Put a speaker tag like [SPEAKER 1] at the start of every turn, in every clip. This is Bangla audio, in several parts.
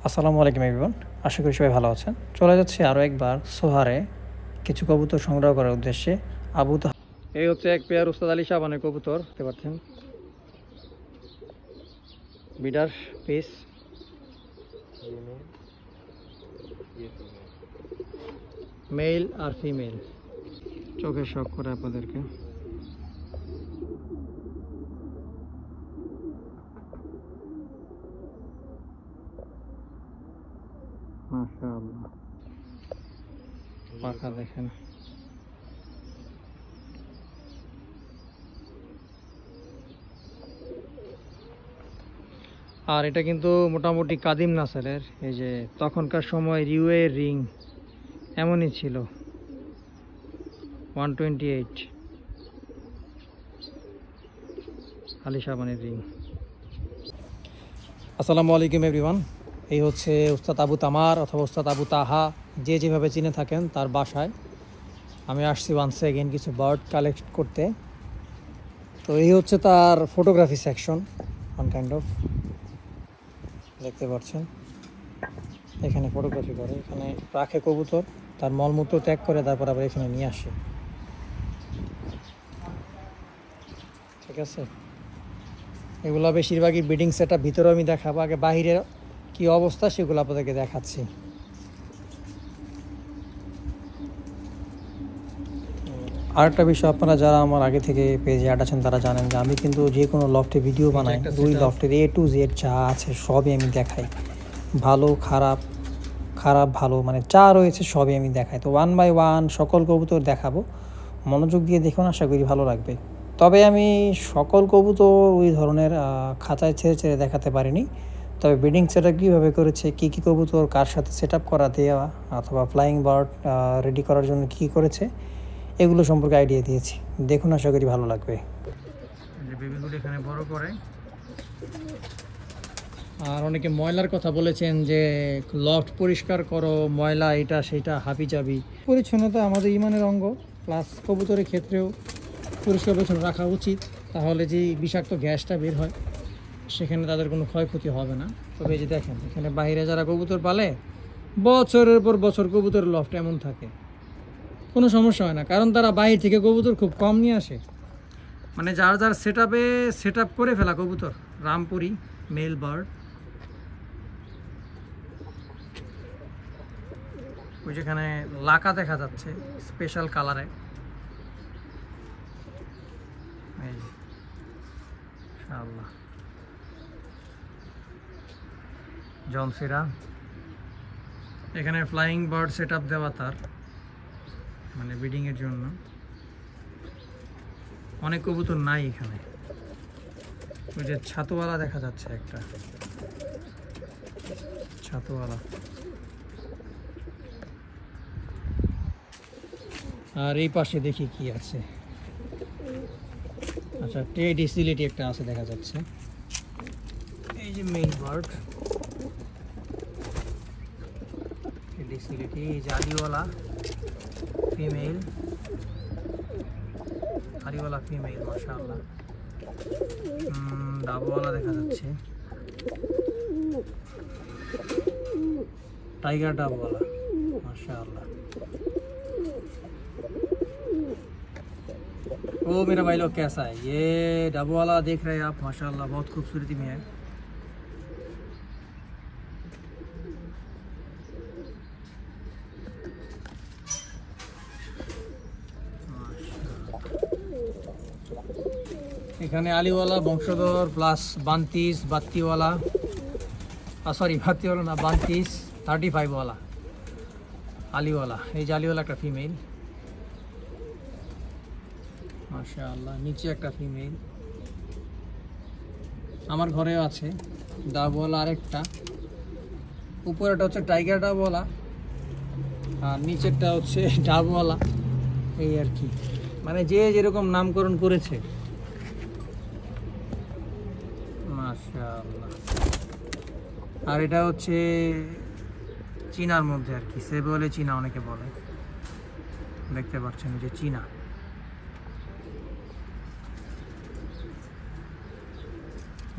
[SPEAKER 1] আসসালামু আলাইকুম এভরিওয়ান, আশা করি সবাই ভালো আছেন। চলে যাচ্ছি আরও একবার সোহারে কিছু কবুতর সংগ্রহ করার উদ্দেশ্যে। এই হচ্ছে এক পেয়ার উস্তাদ আলী শাবানের কবুতর, দেখতে পাচ্ছেন, বিডার পিস, মেল আর ফিমেল। চোখে শখ করে আপনাদেরকে। মাশাআল্লাহ, পাখা দেখেন। আর এটা কিন্তু মোটামুটি কাদিম নাসেলের। এই যে তখনকার সময় রিউয়ে রিং এমনই ছিল, 128 আলী শাবানের রিং। আসসালামু আলাইকুম এভরিওয়ান, এই হচ্ছে উস্তাদ আবু তামার অথবা উস্তাদ আবু তাহা, যে যেভাবে চিনে থাকেন, তার বাসায় আমি আসছি ওয়ান্স এগেন কিছু বার্ড কালেক্ট করতে। তো এই হচ্ছে তার photography section, one kind of, দেখতে পাচ্ছেন। এখানে ফটোগ্রাফি করে, এখানে রাখে কবুতর, তার মলমূত্র ত্যাগ করে, তারপর আবার এখানে নিয়ে আসে। ঠিক আছে, এগুলো বেশিরভাগই ব্রিডিং সেটআপ, ভিতরেও আমি দেখাবো। আগে বাহিরের কি অবস্থা সেগুলো আপনাদেরকে দেখাচ্ছি। আরেকটা বিষয়, আপনারা যারা আমার আগে থেকে পেজে অ্যাড আছেন তারা জানেন যে আমি কিন্তু যে কোনো লফটে ভিডিও বানাই, দুই লফটের A to Z যা আছে সবই আমি দেখাই। ভালো খারাপ, খারাপ ভালো, মানে যা রয়েছে সবই আমি দেখাই। তো 1 বাই 1 সকল কবুতর দেখাবো, মনোযোগ দিয়ে দেখুন, আশা করি ভালো লাগবে। তবে আমি সকল কবুতর ওই ধরনের খাঁচায় ছেড়ে ছেড়ে দেখাতে পারিনি। তবে ব্রিডিং সেটআপ কীভাবে করেছে, কী কী কবুতর কার সাথে সেট আপ করা দেওয়া, অথবা ফ্লাইং বার্ড রেডি করার জন্য কী করেছে, এগুলো সম্পর্কে আইডিয়া দিয়েছি। দেখুন, আশা করি ভালো লাগবে। বেবিগুলো এখানে বড় করে। আর অনেকে ময়লার কথা বলেছেন যে লফট পরিষ্কার করো, ময়লা এটা সেটা হাবি যাবি। পরিচ্ছন্নতা আমাদের ইমানের অঙ্গ, প্লাস কবুতরের ক্ষেত্রেও পরিষ্কার পরিচ্ছন্ন রাখা উচিত। তাহলে যে বিষাক্ত গ্যাসটা বের হয় সেখানে তাদের কোনো ক্ষয়ক্ষতি হবে না। তবে এই যে দেখেন, এখানে বাইরে যারা কবুতর পালে, বছরের পর বছর কবুতরের লফট এমন থাকে, কোনো সমস্যা হয় না, কারণ তারা বাইরে থেকে কবুতর খুব কম নিয়ে আসে। মানে যার যার সেট আপ করে ফেলা কবুতর। রামপুরি মেল বার্ড, ওই যেখানে লাকা দেখা যাচ্ছে স্পেশাল কালারে, ইনশাআল্লাহ জনসিরা। এখানে ফ্লাইং বার্ড সেট আপ দেওয়া তার, মানে ব্রিডিংয়ের জন্য। অনেক কবুতর নাই এখানে। ওই যে ছাতুওয়ালা দেখা যাচ্ছে একটা, ছাতুওয়ালা। আর এই পাশে দেখি কি আছে। আচ্ছা, টেডি সিলেটি একটা আছে দেখা যাচ্ছে। এই যে মেইন বার্ড টেডি সিলেটি। এই যে আলিওয়ালা ফিমেল, আলিওয়ালা ফিমেল, মাশাআল্লাহ। ডাবওয়ালা দেখা যাচ্ছে, टाइगर डब वाला, माशाल्लाह। ओ मेरा भाई लोग कैसा है, ये डब वाला देख रहे हैं आप, माशाल्लाह बहुत खूबसूरती में है। এখানে আলিওয়ালা বংশধর প্লাস বান্তিস, বাত্তিওয়ালা, সরি বাত্তিওয়ালা না, বান্তিস 35 वाला আলিওয়ালা। এই যে আলিওয়ালা একটা ফিমেল, মাশাআল্লাহ। নিচে একটা ফিমেল আমার ঘরেও আছে, ডাবওয়ালা আরেকটা। উপরেটা হচ্ছে টাইগার ডাবওয়ালা, আর নিচেরটা হচ্ছে ডাবওয়ালা। এই আর কি, মানে যে যেরকম নামকরণ করেছে, মাশাআল্লাহ। আর এটা হচ্ছে চীনার মধ্যে আর কি, সে বলে চীনা অনেকে বলে, দেখতে পাচ্ছেন যে চীনা।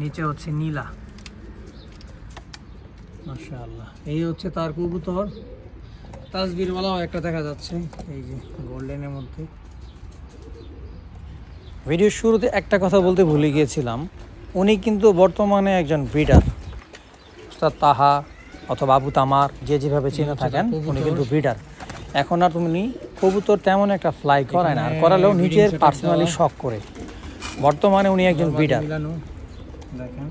[SPEAKER 1] নিচে হচ্ছে নীলা, মাশাআল্লাহ, এই হচ্ছে তার কবুতর। তাসবিরওয়ালাও একটা দেখা যাচ্ছে, এই যে গোল্ডেনের মধ্যে। ভিডিওর শুরুতে একটা কথা বলতে ভুলে গিয়েছিলাম, উনি কিন্তু বর্তমানে একজন ব্রিডার। উস্তাদ তাহা অথবা আবু তামার, যে যেভাবে চিনে থাকেন, উনি কিন্তু ব্রিডার। এখন আর তুমি কবুতর তেমন একটা ফ্লাই করায় না, আর করালেও নিজের পার্সোনালি শখ করে। বর্তমানে উনি একজন ব্রিডার। দেখেন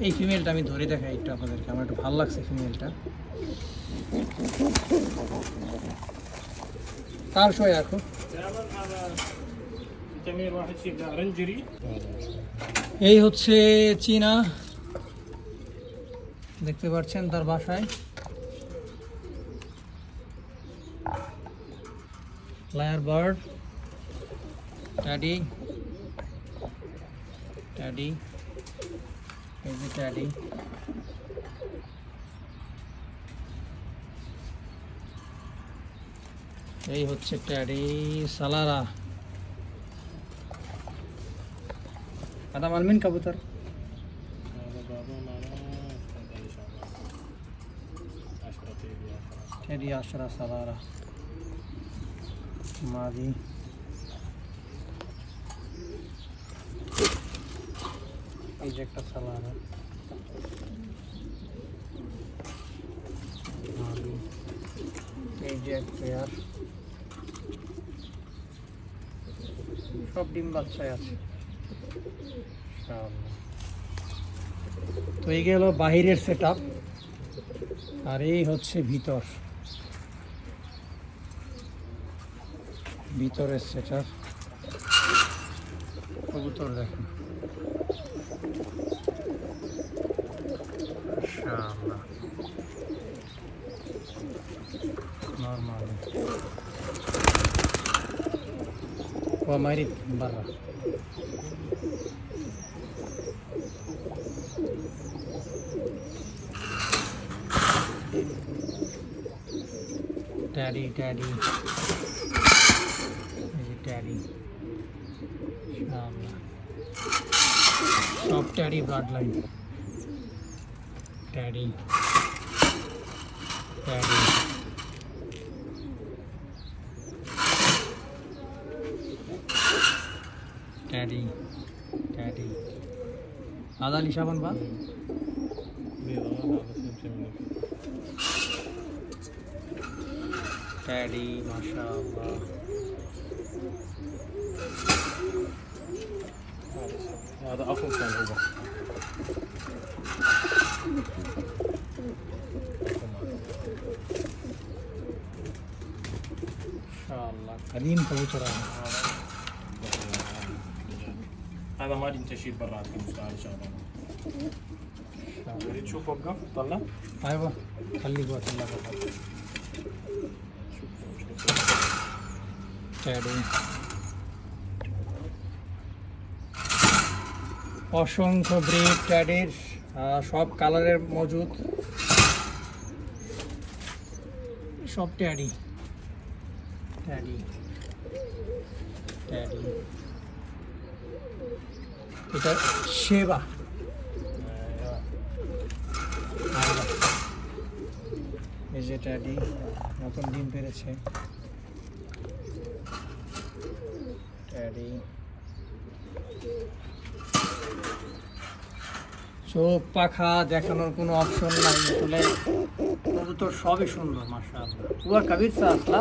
[SPEAKER 1] এই ফিমেলটা আমি ধরে দেখাই একটু আপনাদেরকে, আমার একটু ভালো লাগছে ফিমেলটা। কার শোয় এখন এই হচ্ছে চীনা, দেখতে পাচ্ছেন তার বাসায়। ফ্লায়ার বার্ড, ট্যাডি, ট্যাডি, এই যে ট্যাডি। এই হচ্ছে ট্যাডি সালারা। هذا مال من كبوتر؟ تeddy 10 سلارة ماضي. এই যে একটা সালারা মাদি, এই যে এক পেয়ার, সব ডিম বাচ্চায় আছে। তো এই গেল বাহিরের সেট আপ, আর এই হচ্ছে ভিতরের সেট আপ। কবুতর দেখেন নর্মাল মারি বারা। ট্যাডি, ট্যাডি, ট্যাডি, সব teddy blood line. Teddy, teddy, teddy, teddy. আদা লিশাবান বা ট্যাডি, মাশাআল্লাহ। هذا أخو كان هو. ما شاء الله قديم كبوتر. هذا ما ينتشر برات المستعار ان شاء الله. تريد تشوف وقف طلع؟ ايوه خليه جوه طلع بقى. ট্যাডি, অসংখ্য ব্রিড ট্যাডির, সব কালারের মজুদ, সব ট্যাডি, ট্যাডি, ট্যাডি। এটা সেবা, এই যে ট্যাডি নতুন ডিম পেরেছে। ট্যাডি, চোখ পাখা দেখানোর কোনো অপশন নাই, আসলে কবুতর সবই সুন্দর মাশাআল্লাহ। পুরা কবির সা আসলা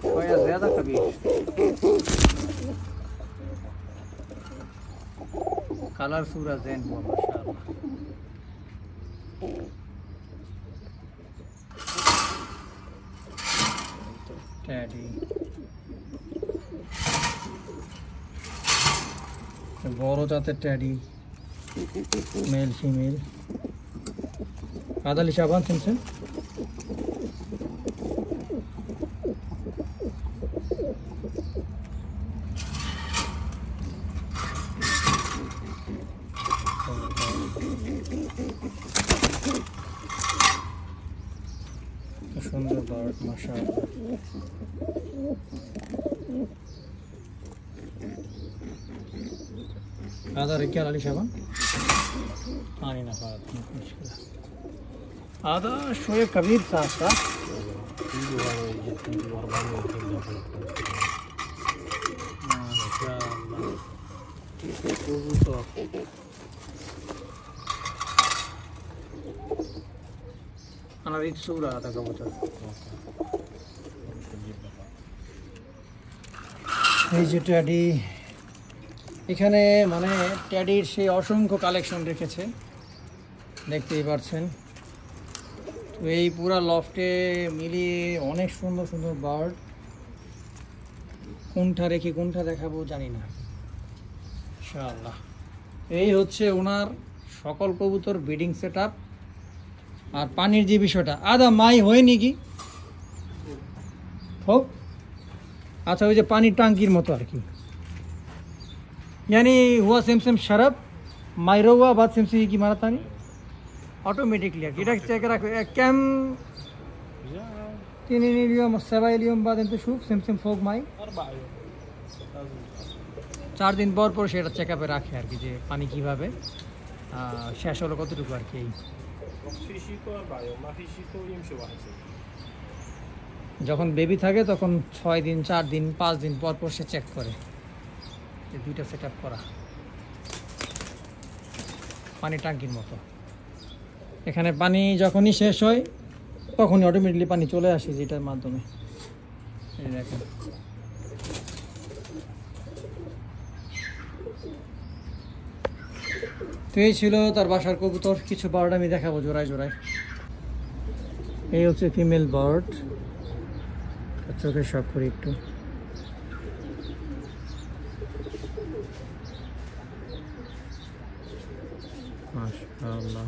[SPEAKER 1] কয়া ज़्यादा কবির, কালার সুরা জেন हुआ माशाअल्लाह। ট্যাডি, বড় জাতের ট্যাডি, মেল ফিমেল। আদালি শাবান শুনছেন? সুন্দর বার্ড মাশাআল্লাহ। هذا رجال علي شباب ثاني نفر مشكلة هذا شوية كبير صح ما شاء الله أنا ريت سورة هذا كبوتر এই যে ট্যাডি এখানে মানে ট্যাডির সেই অসংখ্য কালেকশন রেখেছে দেখতেই পাচ্ছেন তো এই পুরো লফটে মিলিয়ে অনেক সুন্দর সুন্দর বার্ড কোনটা রেখে কোনটা দেখাবো জানি না ইনশাআল্লাহ এই হচ্ছে ওনার সকল কবুতর ব্রিডিং সেটআপ আর পানির যে বিষয়টা আদা মাই হয়নি কি হোক अच्छा वो जो पानी टांकी मत और की यानी हुआ सेम सेम शरब मायरो हुआ बात सेम से की मारा था नहीं ऑटोमेटिकली किटा चेक रखो कैम तीन लियम सेवाइलियम बाद इनते शुभ सेम सेम फोक माई 4 दिन পর পর সেটা চেকআপে রাখে আর কি যে পানি কিভাবে শেষ হলো কতটুকু আর কি যখন বেবি থাকে তখন 6 দিন 4 দিন 5 দিন পর পর সে চেক করে এই দুইটা সেটআপ করা পানি ট্যাঙ্কির মতো এখানে পানি যখনই শেষ হয় তখনই অটোমেটিক্যালি পানি চলে আসে যেটার মাধ্যমে এই দেখেন তো এই ছিল তার বাসার কবুতর কিছু বার্ড আমি দেখাবো জোড়ায় জোড়ায় এই হচ্ছে ফিমেল বার্ড চোখে শখ করি একটু মাশাআল্লাহ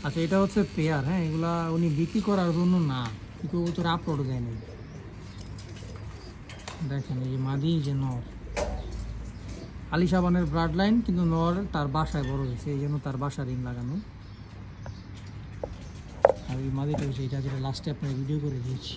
[SPEAKER 1] আচ্ছা এটা হচ্ছে পেয়ার হ্যাঁ এগুলা উনি বিক্রি করার জন্য না কিন্তু ও তো আপলোড দেয় না দেখেন এই যে মাদি যে নর আলী সাবানের ব্লাড লাইন কিন্তু নর তার বাসায় বড় হয়েছে এই জন্য তার বাসা রিং লাগানো আর এই মাদিটা হচ্ছে এটা যেটা লাস্টে আপনার ভিডিও করে দিয়েছি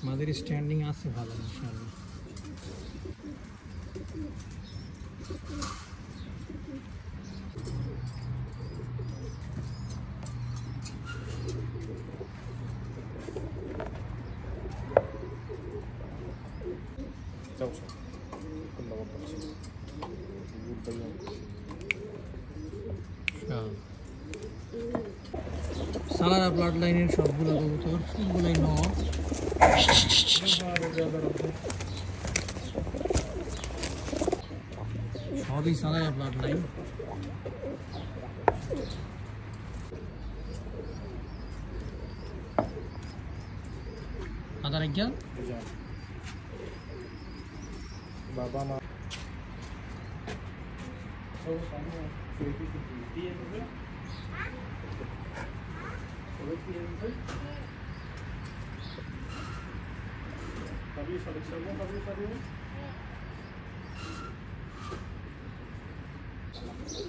[SPEAKER 1] মাদের স্ট্যান্ডিং আছে ভালো ইনশাআল্লাহ সালারা ব্লাড লাইনের সবগুলো কবুতর সবগুলোই নর সবই সালারা ব্লাড লাইন আদার একটা বাবা মা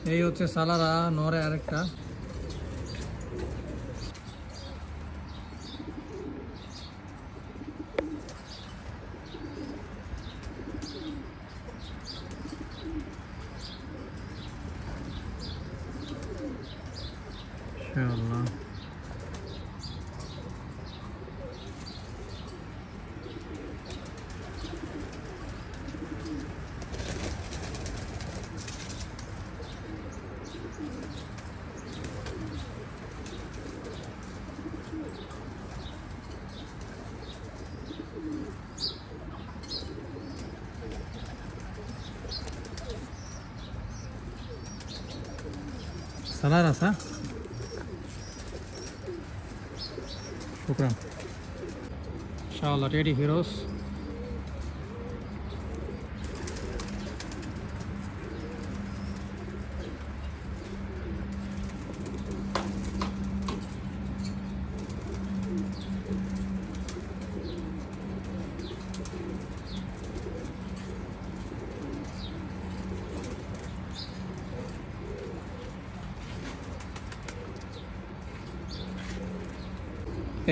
[SPEAKER 1] এই হচ্ছে সালারা নরে আরেকটা ইনশাআল্লাহ সালারা সা শুকরান ইনশাআল্লাহ টেডি ফিরোজ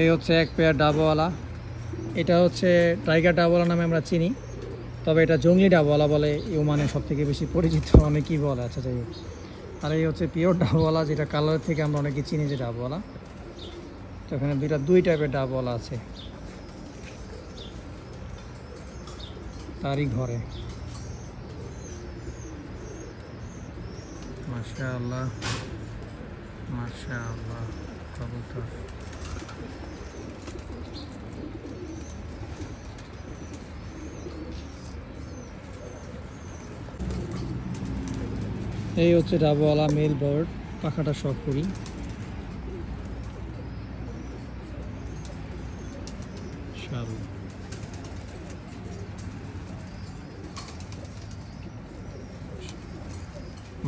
[SPEAKER 1] এই হচ্ছে এক পেয়ার ডাবওয়ালা। এটা হচ্ছে টাইগার ডাবওয়ালা নামে আমরা চিনি, তবে এটা জঙ্গলি ডাবওয়ালা বলে ওমানে সব থেকে বেশি পরিচিত। আমি কি বলে, আচ্ছা যাই হোক। আর এই হচ্ছে পিওর ডাবওয়ালা, যেটা কালার থেকে আমরা অনেকে চিনি যে ডাবওয়ালা। তো এখানে দুই টাইপের ডাবওয়ালা আছে তারই ঘরে। মাশাআল্লাহ মাশাআল্লাহ কবুতর। এই হচ্ছে ডাবওয়ালা মেল বার্ড, পাখাটা শখ করি।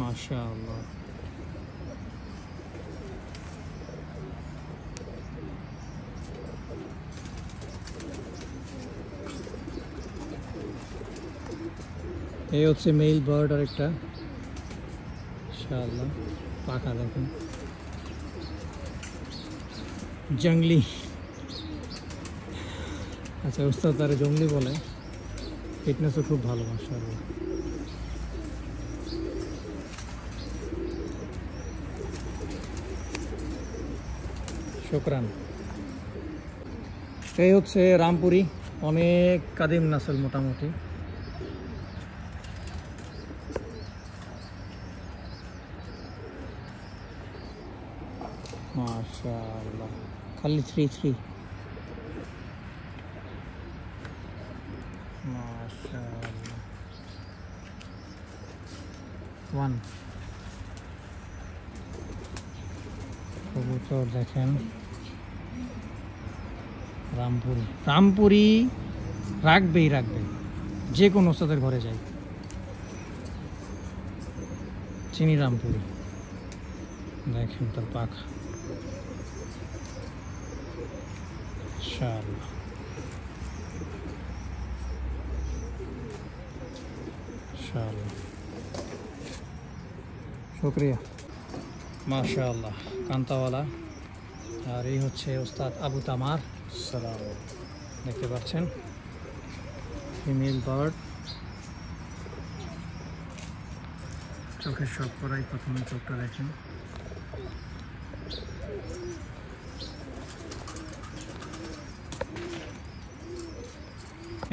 [SPEAKER 1] মাশাআল্লাহ। এই হচ্ছে মেল বার্ড আরেকটা, মাশাআল্লাহ পাখা দেখুন, জঙ্গলি। আচ্ছা উস্তাদ তারে জঙ্গলি বলে, ফিটনেসও খুব ভালো মাশাআল্লাহ। শুকরান। এই হচ্ছে রামপুরি, অনেক কাদিম নাসল মোটামুটি। মাশাআল্লাহ খালি 3 মাশাআল্লাহ 1 কবুতর দেখেন। রামপুরি রাখবে, যে কোনো ওস্তাদের ঘরে যাই চিনি রামপুরি। দেখেন তার পাখা, মাশাআল্লাহ মাশাআল্লাহ শুকরিয়া মাশাআল্লাহ। কান্তাওয়ালা। আর এই হচ্ছে ওস্তাদ আবু তামার। সালাম, দেখতে পাচ্ছেন ফিমেল বার্ড, চোখের শখ করাই, প্রথমে চোখটা দেখেন।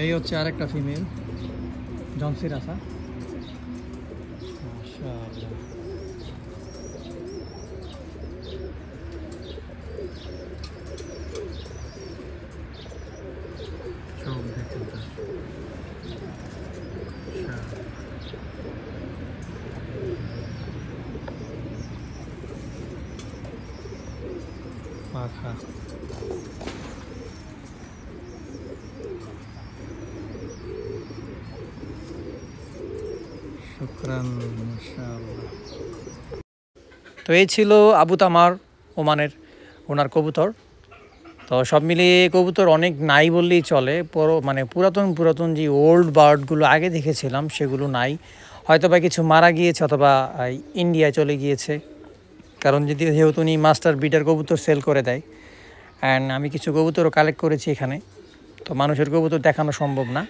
[SPEAKER 1] এই হচ্ছে আরেকটা ফিমেল জনসির আসা। মাশাআল্লাহ চোখ দেখেন পাখা। শুকরান মাশাআল্লাহ। তো এই ছিল আবু তামার ওমানের ওনার কবুতর। তো সব মিলিয়ে কবুতর অনেক নাই বললেই চলে। পুরাতন যে ওল্ড বার্ডগুলো আগে দেখেছিলাম সেগুলো নাই, হয়তো বা কিছু মারা গিয়েছে অথবা ইন্ডিয়ায় চলে গিয়েছে, কারণ যেহেতু উনি মাস্টার ব্রিডার কবুতর সেল করে দেয়। অ্যান্ড আমি কিছু কবুতরও কালেক্ট করেছি এখানে। তো মানুষের কবুতর দেখানো সম্ভব না,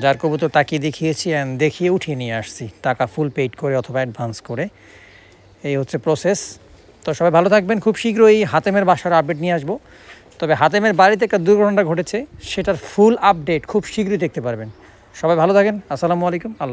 [SPEAKER 1] যার কবুতর তাকিয়ে দেখিয়েছি অ্যান্ড দেখিয়ে উঠিয়ে নিয়ে আসছি, টাকা ফুল পেইড করে অথবা অ্যাডভান্স করে। এই হচ্ছে প্রসেস। তো সবাই ভালো থাকবেন। খুব শীঘ্রই হাতেমের বাসার আপডেট নিয়ে আসবো। তবে হাতেমের বাড়িতে একটা দুর্ঘটনা ঘটেছে, সেটার ফুল আপডেট খুব শীঘ্রই দেখতে পারবেন। সবাই ভালো থাকেন। আসসালামু আলাইকুম। আল্লাহ।